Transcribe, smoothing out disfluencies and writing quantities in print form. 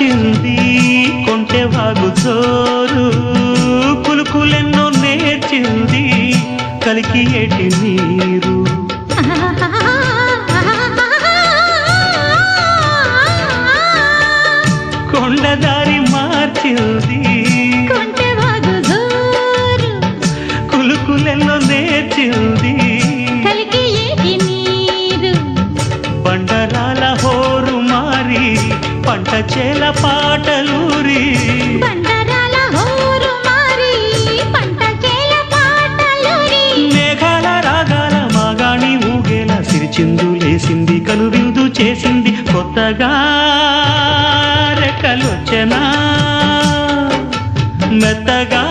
మార్చింది కొంటె వాగు జోరు కులుకులెన్నో నేర్చింది కలికి ఏటి నీరు కొండదారి మార్చింది కొంటె వాగు జోరు కులుకులెన్నో నేర్చింది కలికి ఏటి నీరు బండరాల హోరు మారి పంట చేల పాటలూరి బండరాల హోరు మారి పంట చేల పాటలూరి మేఘాల రాగాల మాగాణి ఊగేలా సిరిచిందులేసింది కనువిందు చేసింది కొత్తగా రెక్కలొచ్చెనా మెత్తగా